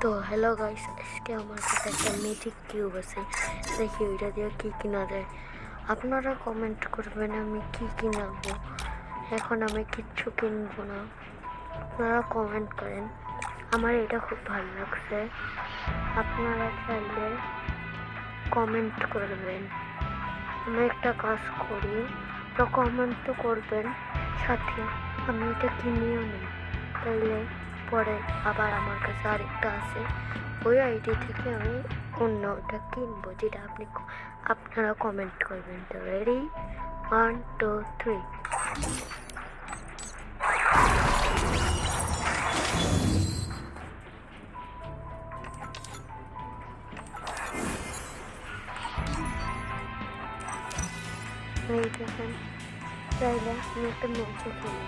তো hello guys, আজকে আমার কাছে একটা ম্যাজিক কিউব আছে। দেখি ওইটা দিয়ে কী কিনা যায়। আপনারা কমেন্ট করবেন আমি কি কিনাবো। এখন আমি কিচ্ছু কিনবো না, আপনারা কমেন্ট করেন। আমার এটা খুব ভালো লাগছে, আপনারা চাইলে কমেন্ট করবেন। আমি একটা কাজ করি, তো কমেন্ট তো করবেন, সাথে আমি এটা কিনেও নিই। তাইলে পরে আবার আমার কাছে আরেকটা আছে, ওই আইডি থেকে আমি অন্যটা কিনবো, যেটা আপনারা কমেন্ট করবেন। তো রেডি, 1 2 3। এই দেখেন, চাইলে আমি একটা ম্যাচও খেলি।